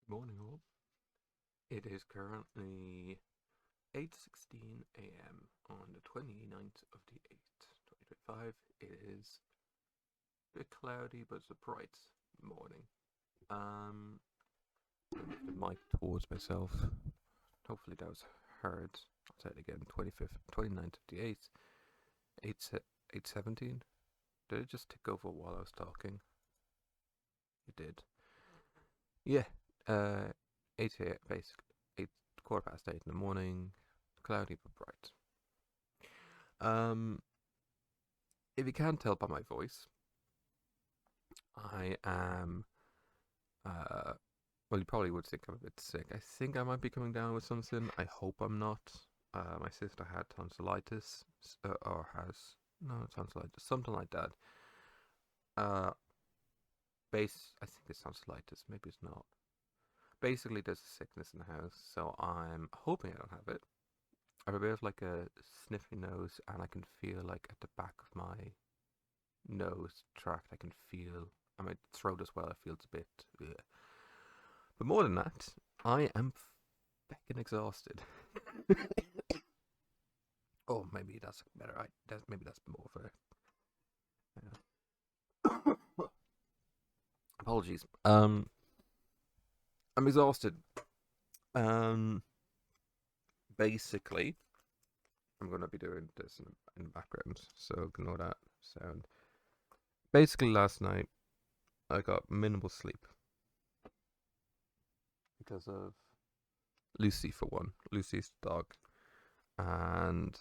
Morning all. It is currently 8:16 a.m. on the 29th of the 8th, 2025. It is a bit cloudy, but it's a bright morning. Um, the mic towards myself. Hopefully that was heard. I'll say it again. 25th, 29th of the 8th, 8:17. Did it just tick over while I was talking? It did. Yeah. Uh, 8 a.m. basically 8 quarter past 8 in the morning. Cloudy but bright. Um, if you can't tell by my voice, I am. Uh, well, you probably would think I'm a bit sick. I think I might be coming down with something. I hope I'm not. My sister had tonsillitis, or has no tonsillitis, something like that. Uh, I think it's tonsillitis. Maybe it's not. Basically, there's a sickness in the house, so I'm hoping I don't have it. I have a bit of like a sniffy nose, and I can feel like at the back of my nose tract, I can feel, and my throat as well, it feels a bit. Ugh. But more than that, I am fucking exhausted. Oh, maybe that's better. Maybe that's more of a. Apologies. I'm exhausted. Um, Basically, I'm gonna be doing this in the background, so ignore that sound. Basically, last night I got minimal sleep because of Lucy for one. Lucy's the dog, and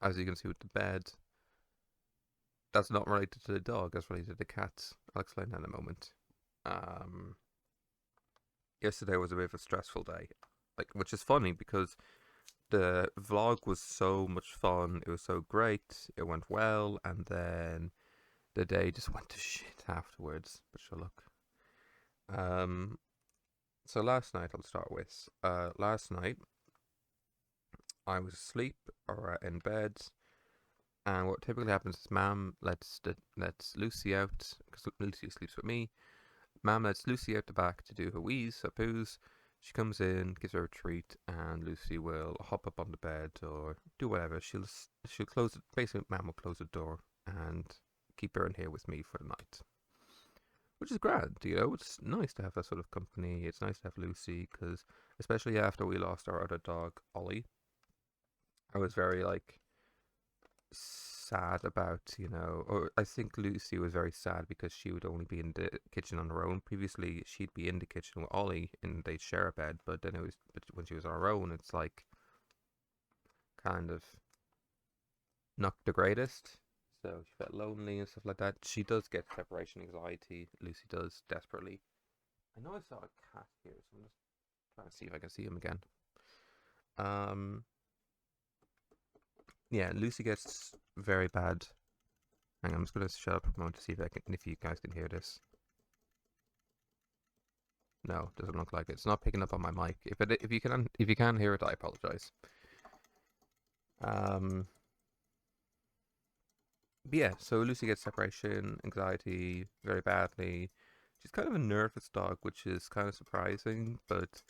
as you can see with the bed, that's not related to the dog. That's related to the cat. I'll explain that in a moment. Um, Yesterday was a bit of a stressful day, like which is funny because the vlog was so much fun. It was so great. It went well, and then the day just went to shit afterwards. But sure, look. Um, so last night I'll start with. Last night I was asleep or in bed, and what typically happens is Mum lets Lucy out because Lucy sleeps with me. Mum lets Lucy out the back to do her wheeze, her poos. She comes in, gives her a treat, and Lucy will hop up on the bed or do whatever. She'll close it. Basically, Mum will close the door and keep her in here with me for the night, which is grand. You know, it's nice to have that sort of company. It's nice to have Lucy because, especially after we lost our other dog, Ollie, I was very like sad about, or I think Lucy was very sad because she would only be in the kitchen on her own. Previously, she'd be in the kitchen with Ollie and they'd share a bed, but when she was on her own, it's like kind of not the greatest. So she felt lonely and stuff like that. She does get separation anxiety. Lucy does desperately. I know I saw a cat here, so I'm just trying to see if I can see him again. Um, yeah, Lucy gets very bad. Hang on, I'm just gonna shut up a moment to see if you guys can hear this. No, doesn't look like it. It's not picking up on my mic. If you can hear it, I apologize. Um, but yeah, so Lucy gets separation anxiety very badly. She's kind of a nervous dog, which is kind of surprising, but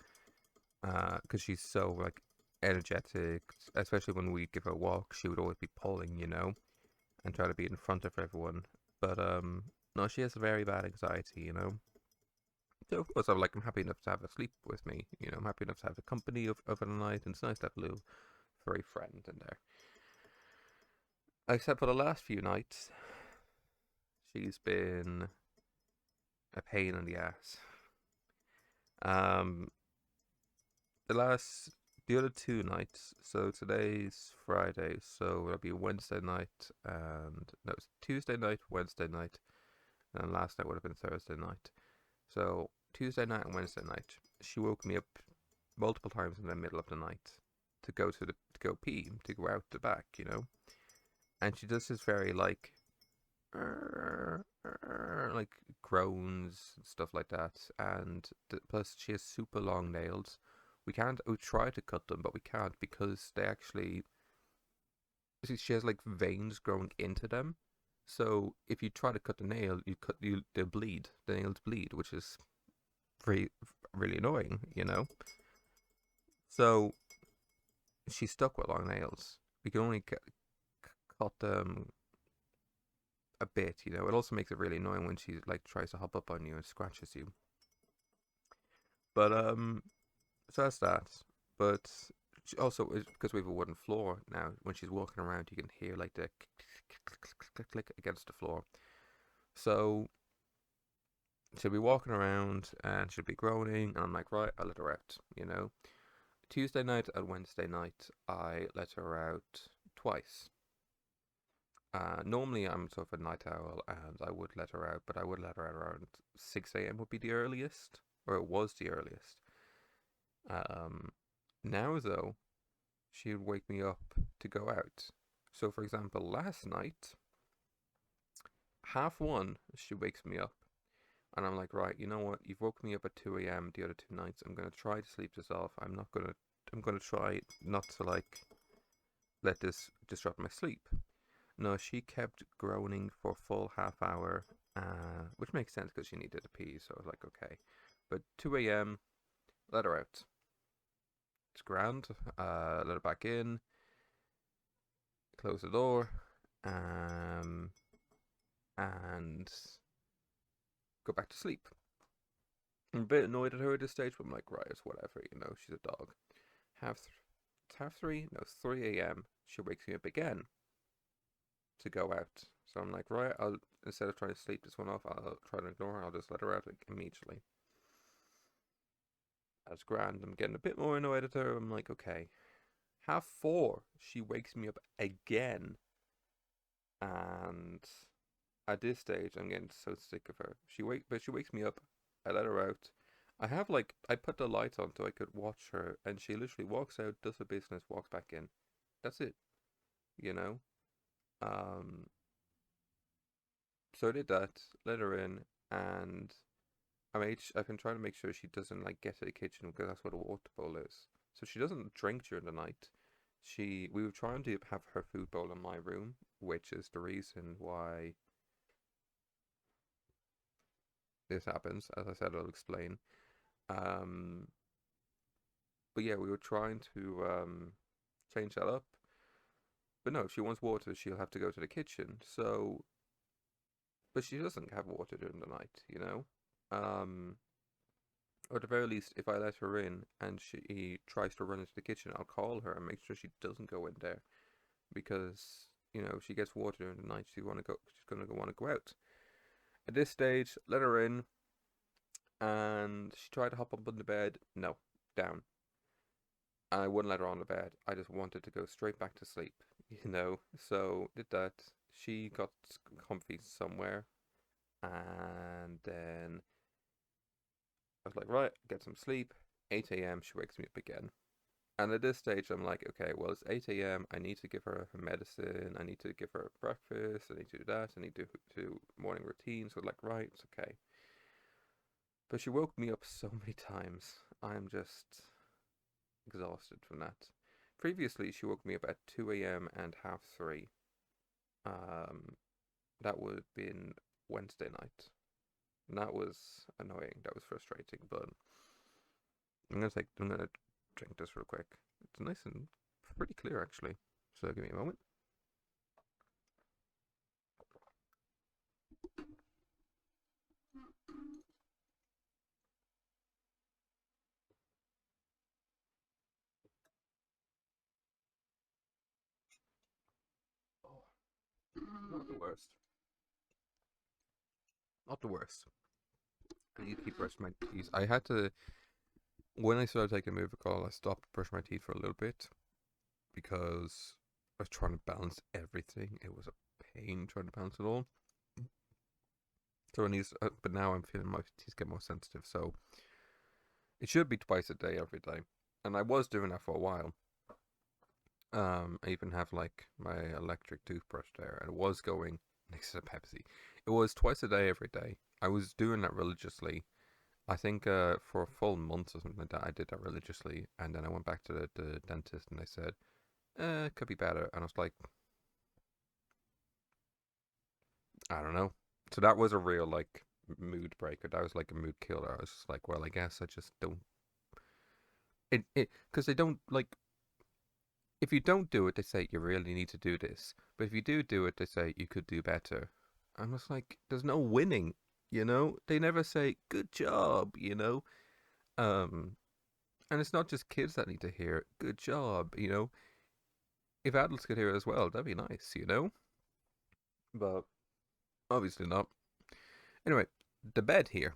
because she's so like energetic, especially when we give her a walk, she would always be pulling, and try to be in front of everyone. But no, she has very bad anxiety. So of course, I'm happy enough to have her sleep with me. I'm happy enough to have a company over the night, and it's nice to have a little furry friend in there. Except for the last few nights, she's been a pain in the ass. Um, the other 2 nights. So today's Friday, so it'll be Wednesday night, and no, it's Tuesday night, Wednesday night, and last night would have been Thursday night. So Tuesday night and Wednesday night, she woke me up multiple times in the middle of the night to go pee, to go out the back. And she does this very like groans and stuff like that. And plus, she has super long nails. We try to cut them, but we can't because they actually. She has like veins growing into them. So if you try to cut the nail, they'll bleed. The nails bleed, which is very. really annoying, you know. So she's stuck with long nails. We can only cut them a bit, you know. It also makes it really annoying when she like tries to hop up on you and scratches you. But so that's that. But also, because we have a wooden floor now, when she's walking around, you can hear like the click against the floor. So she'll be walking around and she'll be groaning, and I'm like, right, I'll let her out, you know. Tuesday night and Wednesday night, I let her out twice. Normally, I'm sort of a night owl, and I would let her out, but I would let her out around 6 a.m. would be the earliest, or it was the earliest. Um, Now though, she would wake me up to go out. So, for example, last night, 1:30, she wakes me up, and I'm like, right, you know what? You've woken me up at 2 a.m. the other 2 nights. I'm gonna try to sleep this off. I'm not gonna. I'm gonna try not to like let this disrupt my sleep. No, she kept groaning for a full half hour, which makes sense because she needed a pee. So I was like, okay. But 2 a.m., let her out. It's grand. Let her back in. Close the door. And go back to sleep. I'm a bit annoyed at her at this stage, but I'm like, right, it's whatever, you know, she's a dog. It's 3:30? No, it's 3 a.m. She wakes me up again to go out. So I'm like, right, I'll instead of trying to sleep this one off, I'll try to ignore her. I'll just let her out immediately. That's grand. I'm getting a bit more annoyed at her. I'm like, okay. 4:30, she wakes me up again. And at this stage, I'm getting so sick of her. But she wakes me up. I let her out. I put the lights on so I could watch her, and she literally walks out, does her business, walks back in. That's it, you know. Um, so I did that, let her in, and I've been trying to make sure she doesn't like get to the kitchen because that's what a water bowl is. So she doesn't drink during the night. We were trying to have her food bowl in my room, which is the reason why this happens. As I said, I'll explain. Um, but yeah, we were trying to change that up. But no, if she wants water, she'll have to go to the kitchen. So, but she doesn't have water during the night, you know. Um, or at the very least, if I let her in and she tries to run into the kitchen, I'll call her and make sure she doesn't go in there because you know if she gets water during the night, She's gonna want to go out. At this stage, let her in, and she tried to hop up on the bed. No, down. I wouldn't let her on the bed. I just wanted to go straight back to sleep, you know. So did that. She got comfy somewhere, and then I was like, right, get some sleep. 8 a.m. She wakes me up again. And at this stage, I'm like, okay, well, it's 8 a.m. I need to give her her medicine. I need to give her breakfast. I need to do that. I need to do morning routine. So, like, right, it's okay. But she woke me up so many times. I'm just exhausted from that. Previously, she woke me up at 2 a.m. and 3:30. Um, that would have been Wednesday night. And that was annoying. That was frustrating. But I'm gonna drink this real quick. It's nice and pretty clear actually. So give me a moment. Oh, not the worst. Not the worst. I need to keep brushing my teeth. I had to when I started taking Movicol, I stopped brushing my teeth for a little bit because I was trying to balance everything. It was a pain trying to balance it all. So I need, but now I'm feeling my teeth get more sensitive. So it should be twice a day, every day. And I was doing that for a while. I even have like my electric toothbrush there, and it was going next to the Pepsi. It was twice a day, every day. I was doing that religiously. I think for a full month or something like that, I did that religiously, and then I went back to the dentist, and they said, it could be better," and I was like, I don't know. So that was a real like mood breaker. That was like a mood killer. I was just like, well, I guess I just don't. It because they don't like. If you don't do it, they say you really need to do this. But if you do it, they say you could do better. I'm just like, there's no winning, you know. They never say good job, you know. Um, and it's not just kids that need to hear good job, you know. If adults could hear it as well, that'd be nice, you know. But obviously not. Anyway, the bed here.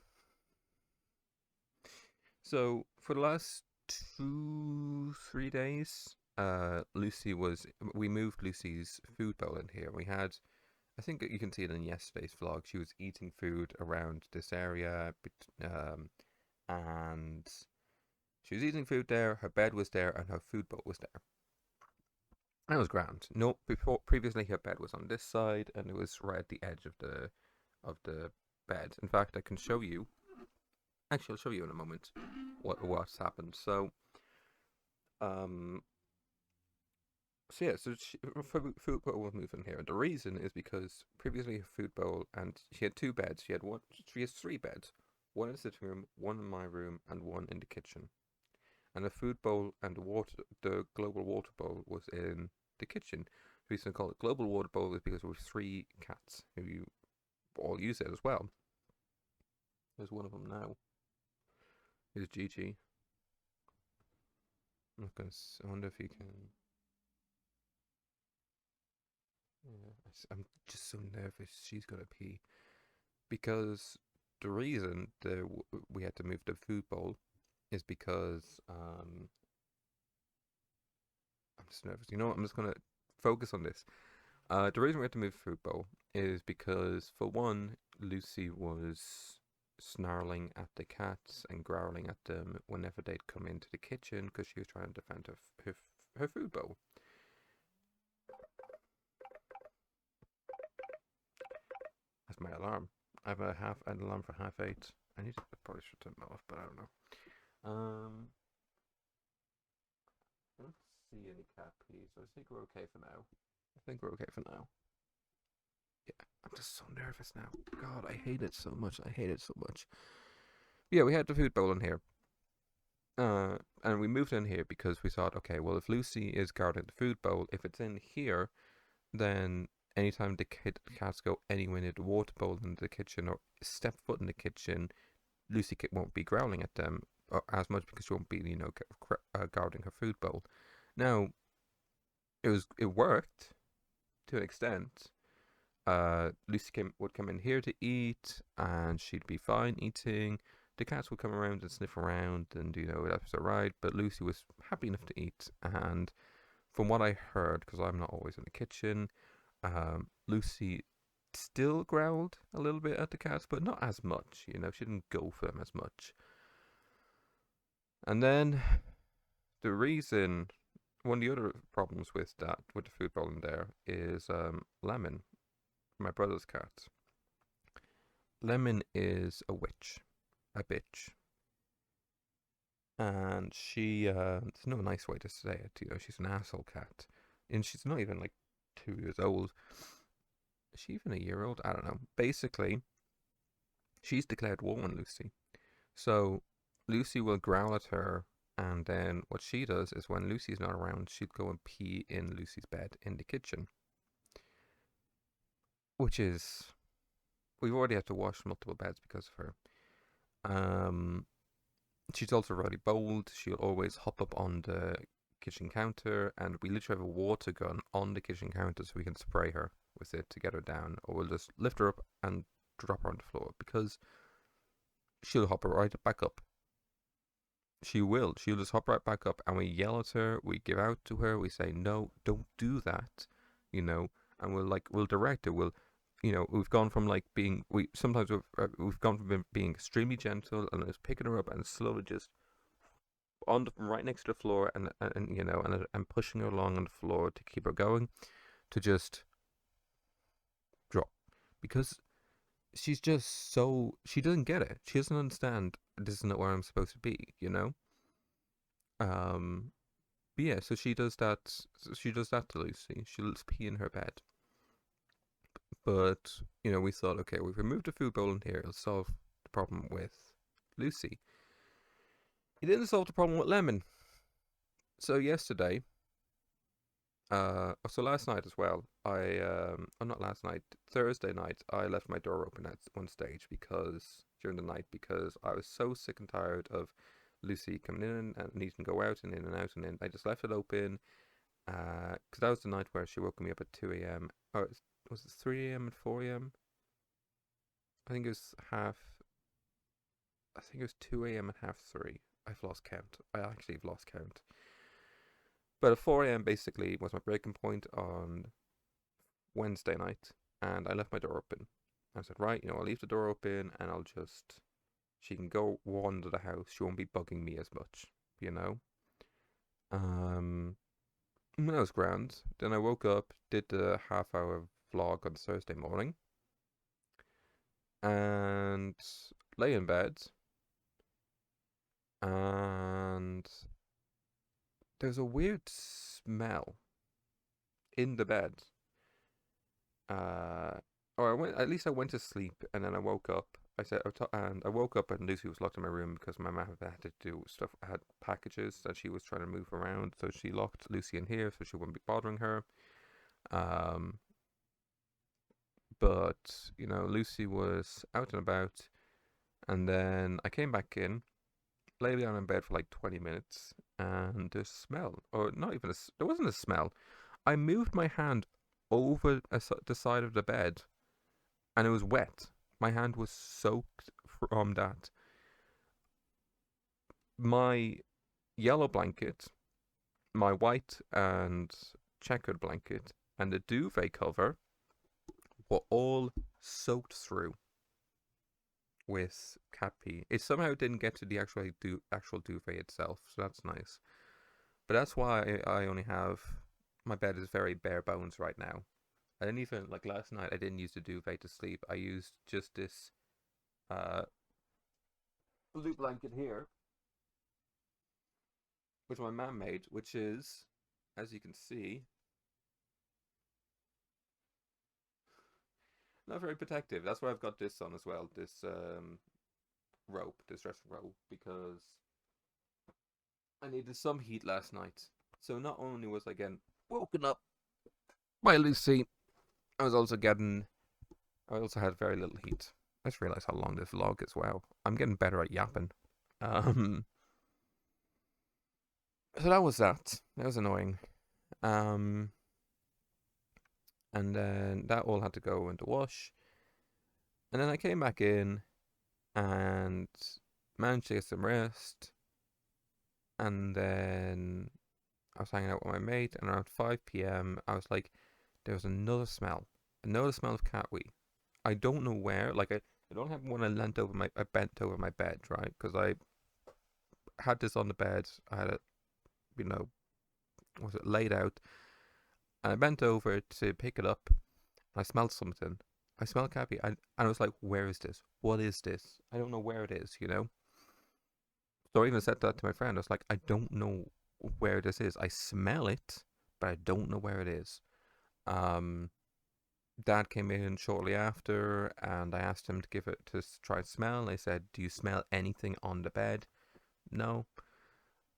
So for the last 2, 3 days, Lucy was. We moved Lucy's food bowl in here. We had. I think you can see it in yesterday's vlog. She was eating food around this area, and she was eating food there. Her bed was there, and her food bowl was there. That was grand. No, before previously her bed was on this side, and it was right at the edge of the bed. In fact, I can show you. Actually, I'll show you in a moment what's happened. Um, so food bowl was moving here, and the reason is because previously her food bowl, and she had two beds. She has three beds, one in the sitting room, one in my room, and one in the kitchen. And the food bowl and the global water bowl was in the kitchen. The reason I call it global water bowl is because we have three cats who you all use it as well. There's one of them now. Here's Gigi. I wonder if you can. Yeah, I'm just so nervous. She's gonna pee because the reason we had to move the food bowl is because I'm just nervous. You know what? I'm just gonna focus on this. The reason we had to move the food bowl is because, for one, Lucy was snarling at the cats and growling at them whenever they'd come into the kitchen because she was trying to defend her food bowl. That's my alarm. I have an alarm for 8:30. I probably should turn it off, but I don't know. I don't see any cat pee, so I think we're okay for now. Yeah, I'm just so nervous now. God, I hate it so much. Yeah, we had the food bowl in here. And we moved in here because we thought, okay, well, if Lucy is guarding the food bowl, if it's in here, then anytime the cats go anywhere near the water bowl in the kitchen or step foot in the kitchen, Lucy won't be growling at them as much because she won't be, guarding her food bowl. Now, it worked to an extent. Lucy would come in here to eat, and she'd be fine eating. The cats would come around and sniff around, and that was alright. But Lucy was happy enough to eat, and from what I heard, because I'm not always in the kitchen, Lucy still growled a little bit at the cats, but not as much. She didn't go for them as much. And then one of the other problems with the food bowl in there is Lemon, my brother's cat. Lemon is a witch, a bitch, and there's no nice way to say it. She's an asshole cat, and she's not even like 2 years old. Is she even a year old? I don't know. Basically, she's declared war on Lucy. So Lucy will growl at her, and then what she does is when Lucy's not around, she'd go and pee in Lucy's bed in the kitchen. Which is, we've already had to wash multiple beds because of her. She's also really bold. She'll always hop up on the kitchen counter, and we literally have a water gun on the kitchen counter so we can spray her with it to get her down, or we'll just lift her up and drop her on the floor because she'll hop right back up. She'll just hop right back up, and we yell at her, we give out to her, we say, no, don't do that, and we'll direct her. We've gone from we've gone from being extremely gentle and just picking her up and slowly just right next to the floor and pushing her along on the floor to keep her going, to just drop, because she's just she doesn't get it. She doesn't understand this is not where I'm supposed to be, But yeah, so she does that. She does that to Lucy. She'll pee in her bed. But, we thought, okay, we've removed the food bowl in here, it'll solve the problem with Lucy. It didn't solve the problem with Lemon. So yesterday, so last night as well, not last night, Thursday night, I left my door open at one stage during the night, because I was so sick and tired of Lucy coming in and needing to go out and in and out and in. I just left it open, because that was the night where she woke me up at 2 a.m. Or was it 3 a.m. and 4 a.m.? I think it was I think it was 2 a.m. and half 3. I've lost count. I actually have lost count. But at 4 a.m. basically was my breaking point on Wednesday night, and I left my door open. I said, right, I'll leave the door open, and she can go wander the house. She won't be bugging me as much, you know? That was grand. Then I woke up, did the half-hour vlog on Thursday morning, and lay in bed, and there's a weird smell in the bed. At least I went to sleep, and then I woke up. And I woke up and Lucy was locked in my room because my mum had to do stuff. I had packages that she was trying to move around, so she locked Lucy in here so she wouldn't be bothering her. But Lucy was out and about, and then I came back in, lay down in bed for like 20 minutes, and the smell, or not even there wasn't a smell. I moved my hand over the side of the bed, and it was wet. My hand was soaked from that. My yellow blanket, my white and checkered blanket, and the duvet cover were all soaked through with cat pee. It somehow didn't get to the actual duvet itself, so that's nice. But that's why I only have, my bed is very bare bones right now. I didn't even, like last night, I didn't use the duvet to sleep. I used just this blue blanket here, which my mum made, which is, as you can see, not very protective. That's why I've got this on as well, this rope, this dressing rope, because I needed some heat last night. So not only was I getting woken up by Lucy, I also had very little heat. I just realised how long this vlog is. Wow, I'm getting better at yapping. So that was that. That was annoying. And then that all had to go into wash. And then I came back in and managed to get some rest. And then I was hanging out with my mate, and around 5 p.m. I was like, there was another smell of cat wee. I don't know where. Like I don't have one. I bent over my bed, right? Because I had this on the bed. I had it, was it laid out? And I bent over to pick it up. And I smelled something. I smelled cat pee. And I was like, where is this? What is this? I don't know where it is. So I even said that to my friend. I was like, I don't know where this is. I smell it, but I don't know where it is. Dad came in shortly after, and I asked him to give it to try and smell. I said, "Do you smell anything on the bed?" No.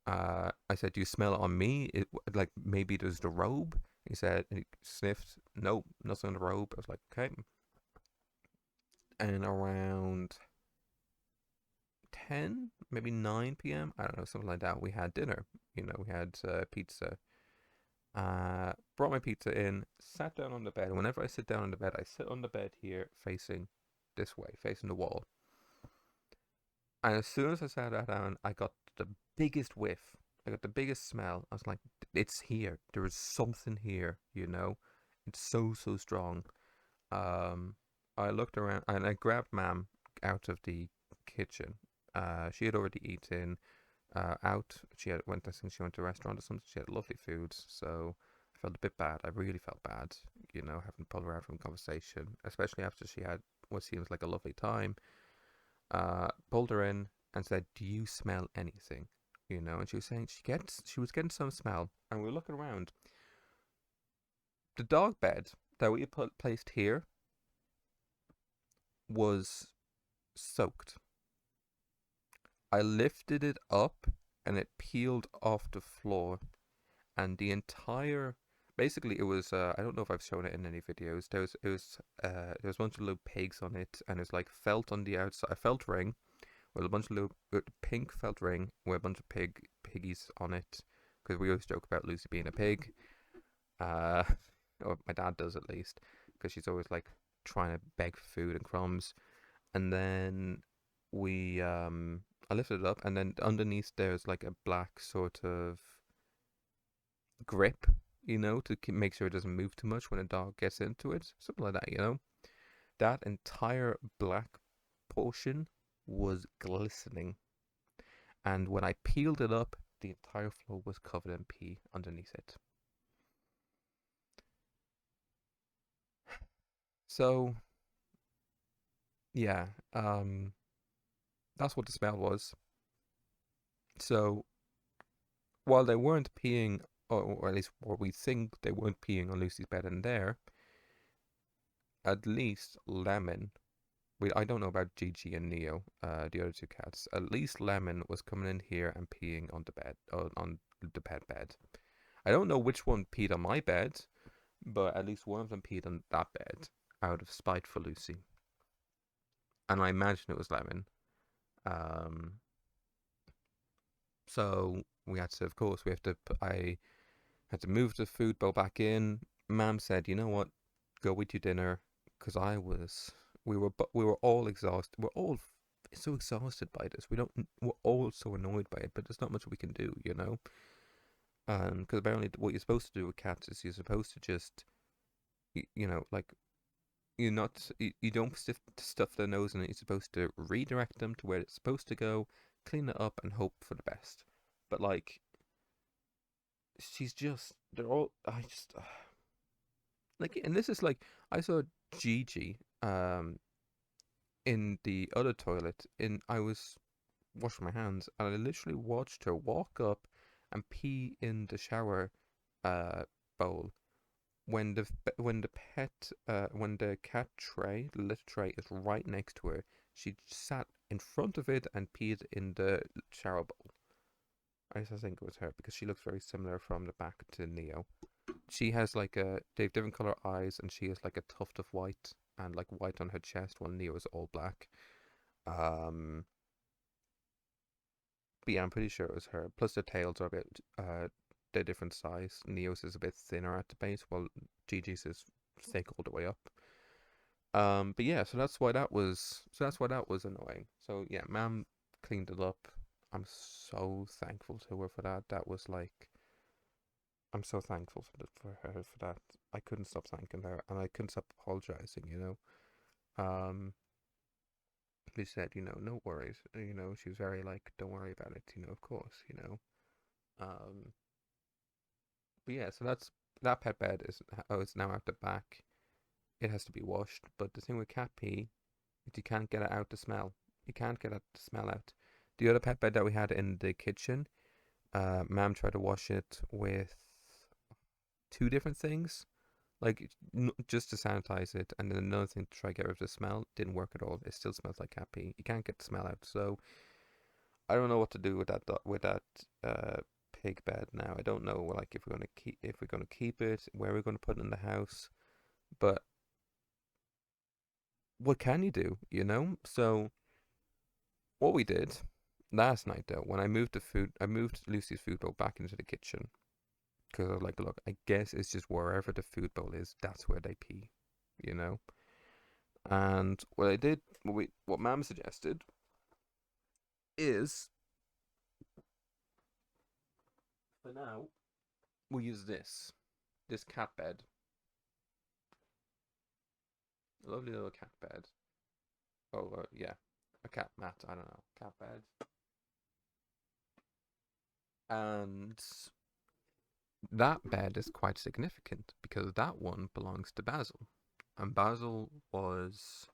I said, "Do you smell it on me? Like maybe there's the robe?" He said, and he sniffed. Nope, nothing on the robe. I was like, okay. And around 10, maybe 9 p.m., I don't know, something like that, we had dinner. We had pizza. Brought my pizza in, sat down on the bed. Whenever I sit down on the bed, I sit on the bed here, facing this way, facing the wall. And as soon as I sat down, I got the biggest whiff. I got the biggest smell. I was like, it's here. There is something here, It's so, so strong. I looked around and I grabbed Mam out of the kitchen. She had already eaten out. I think she went to a restaurant or something. She had lovely food, so I felt a bit bad. I really felt bad, having to pull her out from conversation, especially after she had what seems like a lovely time. Pulled her in and said, "Do you smell anything?" And she was saying she was getting some smell, and we were looking around. The dog bed that we placed here was soaked. I lifted it up and it peeled off the floor, and the entire basically it was I don't know if I've shown it in any videos. There was a bunch of little pigs on it, and it's like felt on the outside, a felt ring with a bunch of little pink felt ring with a bunch of piggies on it, because we always joke about Lucy being a pig, uh or my dad does at least, because she's always like trying to beg for food and crumbs. And then we I lifted it up, and then underneath there's like a black sort of grip, to make sure it doesn't move too much when a dog gets into it, something like that. That entire black portion was glistening, and when I peeled it up, the entire floor was covered in pee underneath it. So yeah, that's what the smell was. So while they weren't peeing, or at least what we think they weren't peeing on Lucy's bed in there, at least Lemon, I don't know about Gigi and Neo, the other two cats. At least Lemon was coming in here and peeing on the bed, on the pet bed. I don't know which one peed on my bed, but at least one of them peed on that bed out of spite for Lucy. And I imagine it was Lemon. Um, so we had to, of course, I had to move the food bowl back in. Mom said, "You know what? Go eat your dinner," because we were all exhausted. We're all so exhausted by this. We're all so annoyed by it, but there's not much we can do. Because apparently what you're supposed to do with cats is you're supposed to just, like, you don't stuff their nose in it. You're supposed to redirect them to where it's supposed to go, clean it up, and hope for the best. But like, they're all, I just, like, and this is like, I saw Gigi, in the other toilet, I was washing my hands, and I literally watched her walk up and pee in the shower, uh, bowl, when the cat tray, the litter tray, is right next to her. She sat in front of it and peed in the shower bowl. I think it was her, because she looks very similar from the back to Neo. She has they have different color eyes, and she has like a tuft of white, and like white on her chest, while Neo is all black. Um, but yeah, I'm pretty sure it was her. Plus the tails are a bit, they're different size. Neo's is a bit thinner at the base, while Gigi's is thick all the way up. But yeah, that's why that was annoying. So yeah, Mom cleaned it up. I'm so thankful to her for that. That was like, I'm so thankful for her for that. I couldn't stop thanking her, and I couldn't stop apologizing. Um, she said, no worries. She was very like, don't worry about it. Of course. Um, but yeah, so that pet bed it's now out the back. It has to be washed. But the thing with cat pee is you can't get it out the smell. You can't get the smell out. The other pet bed that we had in the kitchen, Mom tried to wash it with two different things, like just to sanitize it, and then another thing to try to get rid of the smell. Didn't work at all. It still smells like cat pee. You can't get the smell out. So I don't know what to do with that pig bed now. I don't know like if we're gonna keep it, where we're gonna put it in the house. But what can you do? So what we did last night, though, when I moved Lucy's food bowl back into the kitchen, because I was like, look, I guess it's just wherever the food bowl is, that's where they pee, you know. And what I did, what Mom suggested is, for now, we'll use this cat bed, a lovely little cat bed. Oh, yeah, a cat mat. I don't know, cat bed. And that bed is quite significant because that one belongs to Basil, and Basil was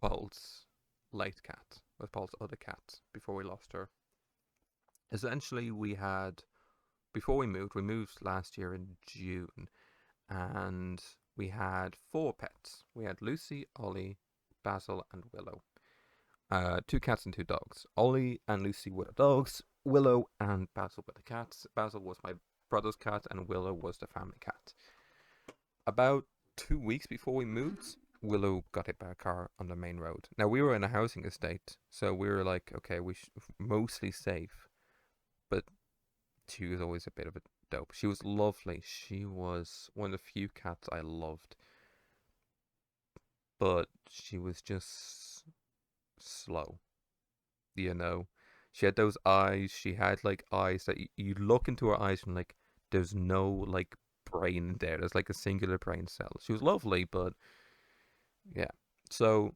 Paul's late cat, was Paul's other cat before we lost her. Essentially, before we moved last year in June, and we had four pets. We had Lucy, Ollie, Basil, and Willow. Two cats and two dogs. Ollie and Lucy were the dogs. Willow and Basil were the cats. Basil was my brother's cat, and Willow was the family cat. About 2 weeks before we moved, Willow got hit by a car on the main road. Now, we were in a housing estate, so we were like, okay, we mostly safe. But she was always a bit of a dope. She was lovely. She was one of the few cats I loved. But she was just slow, you know? She had those eyes. She had like eyes that you look into her eyes and like there's no like brain there. There's like a singular brain cell. She was lovely, but yeah. So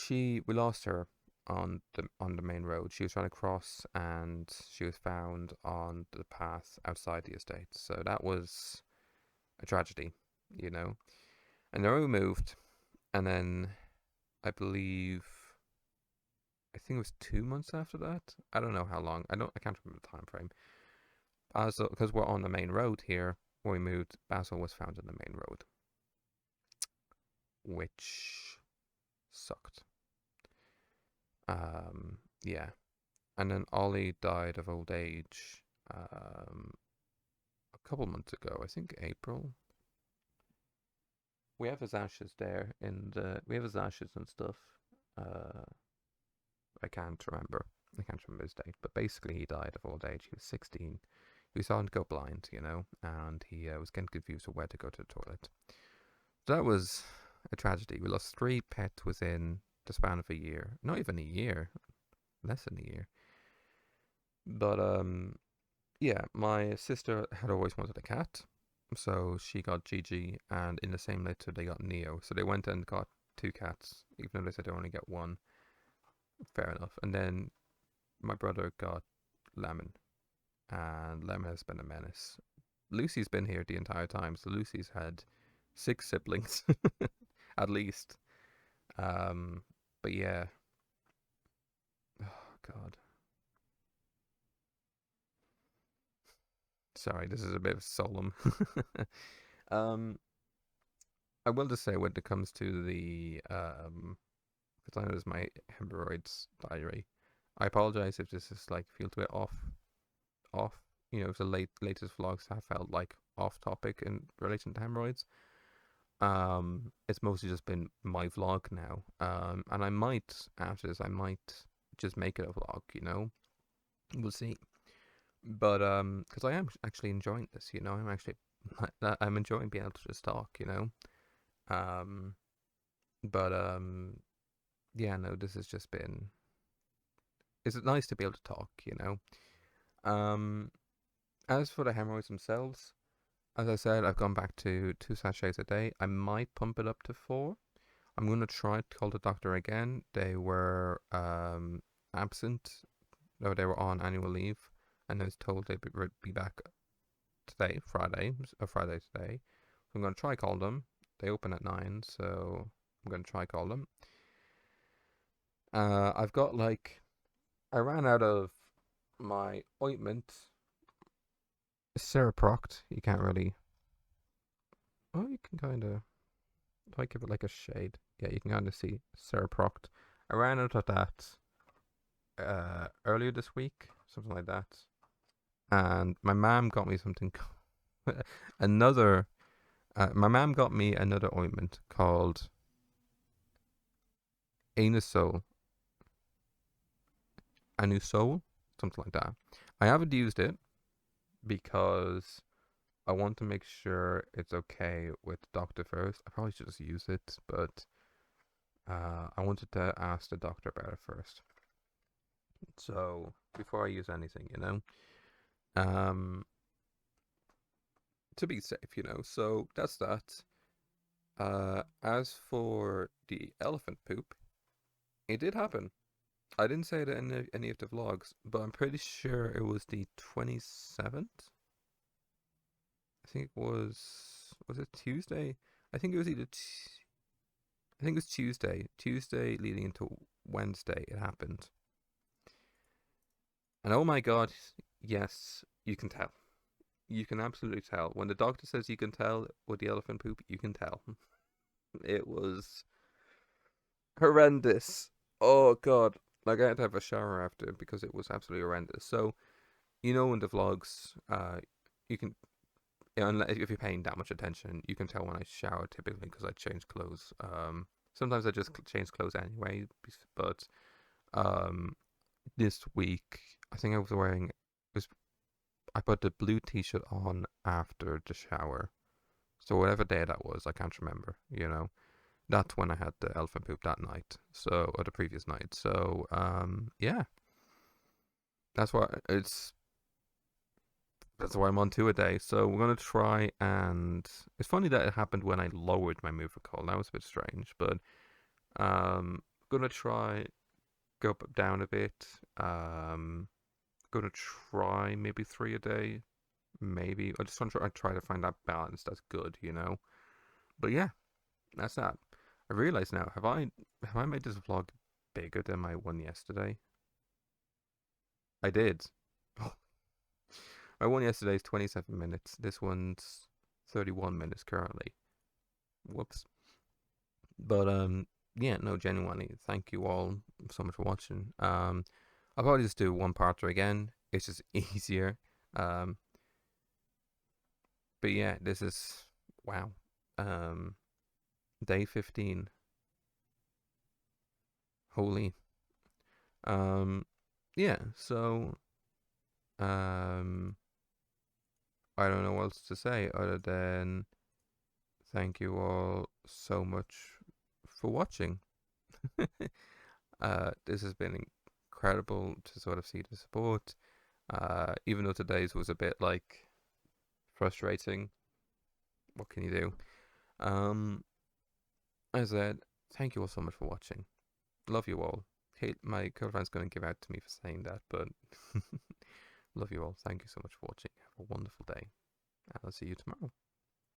we lost her on the main road. She was trying to cross and she was found on the path outside the estate. So that was a tragedy, you know. And then we moved, and then I believe I think it was 2 months after that. I don't know how long. I can't remember the time frame. Basil, because we're on the main road here where we moved, Basil was found on the main road, which sucked. Yeah. And then Ollie died of old age a couple months ago. I think April. We have his ashes there we have his ashes and stuff. Uh, I can't remember. I can't remember his date, but basically he died of old age. He was 16. He was starting to go blind, you know, and he was getting confused with where to go to the toilet. So that was a tragedy. We lost 3 pets within the span of a year. Not even a year, less than a year. But yeah, my sister had always wanted a cat, so she got Gigi, and in the same letter they got Neo. So they went and got 2 cats, even though they said they only get one. Fair enough. And then my brother got Lemon, and Lemon has been a menace. Lucy's been here the entire time, so Lucy's had 6 siblings, at least. But yeah. Oh God. Sorry, this is a bit of solemn. um, I will just say when it comes to the because I know this is my hemorrhoids diary. I apologize if this is like feels a bit off. You know, if the latest vlogs have felt like off topic in relation to hemorrhoids. It's mostly just been my vlog now. And I might after this, I might just make it a vlog. You know, we'll see. But because I am actually enjoying this. You know, I'm enjoying being able to just talk. You know. Um, but yeah, no, this has just been. It's nice to be able to talk. You know. As for the hemorrhoids themselves, as I said, I've gone back to 2 sachets a day. I might pump it up to 4. I'm going to try to call the doctor again. They were absent, or they were on annual leave, and I was told they'd be back today, Friday today. So I'm going to try call them. They open at 9, so I'm going to try call them. I've got I ran out of my ointment. Cereproct. You can't really. Oh, you can kind of. If I give it like a shade, yeah, you can kind of see Cereproct. I ran out of that earlier this week, something like that. And my mom got me something, another. My mom got me another ointment called Anusol, Anusol, something like that. I haven't used it because I want to make sure it's okay with the doctor first. I probably should just use it, but I wanted to ask the doctor about it first. So before I use anything, you know, to be safe, you know. So that's that. As for the elephant poop, it did happen. I didn't say it in any of the vlogs, but I'm pretty sure it was the 27th. I think it was it Tuesday? I think it was I think it was Tuesday. Tuesday leading into Wednesday it happened. And oh my God, yes, you can tell. You can absolutely tell. When the doctor says you can tell with the elephant poop, you can tell. It was Horrendous. Oh god. Like I had to have a shower after because it was absolutely horrendous. So, in the vlogs, you can, unless if you're paying that much attention, you can tell when I shower typically because I change clothes. Sometimes I just change clothes anyway, but um, this week I think I was wearing was I put the blue t-shirt on after the shower. So whatever day that was, I can't remember. That's when I had the elephant poop that night. So, or the previous night. So, yeah, that's why I'm on two a day. So we're gonna try, and it's funny that it happened when I lowered my move recall. That was a bit strange, but gonna try go up down a bit. Gonna try maybe three a day. Maybe I just want to try to find that balance that's good. But yeah, that's that. I realize now, have I made this vlog bigger than my one yesterday? I did. Oh, my one yesterday is 27 minutes. This one's 31 minutes currently. Whoops. But yeah, no, genuinely, thank you all so much for watching. I'll probably just do one parter again. It's just easier. Um, but yeah, this is wow. Um, day 15. Holy. Um, yeah. So I don't know what else to say other than thank you all so much for watching. This has been incredible to sort of see the support. Even though today's was a bit like frustrating, what can you do? Um, as I said, thank you all so much for watching. Love you all. Hate my girlfriend's gonna give out to me for saying that, but love you all. Thank you so much for watching. Have a wonderful day, and I'll see you tomorrow.